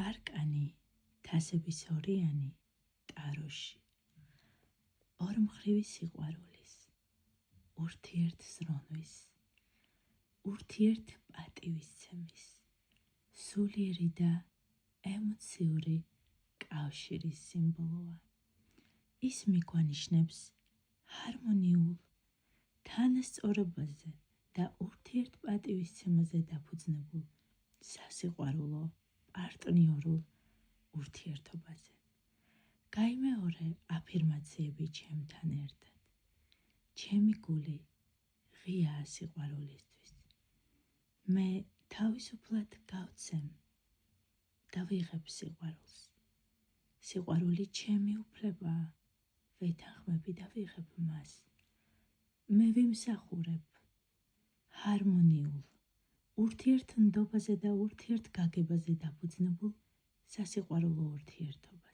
არკანი თასების ორიანი ტაროში ორმხრივი სიყვარულის, ურთიერთზრუნვის, ურთიერთპატივისცემის, სულიერი და ემოციური კავშირის სიმბოლოა. ის მიგვანიშნებს ჰარმონიულ, თანასწორობაზე და ურთიერთპატივისცემაზე დაფუძნებულ სასიყვარულო პარტნიორულ ურთიერთობაზე. გაიმეორე აფირმაციები ჩემთან ერთად. ჩემი გული ღიაა სიყვარულისთვის. მე თავისუფლად გავცემ და ვიღებ სიყვარულს. სიყვარული ჩემი უფლებაა. ვეთანხმები და ვიღებ მას. მე ვიმსახურებ ჰარმონიულ, ურთიერთნდობაზე და ურთიერთგაგებაზე დაფუძნებულ სასიყვარულო ურთიერთობას.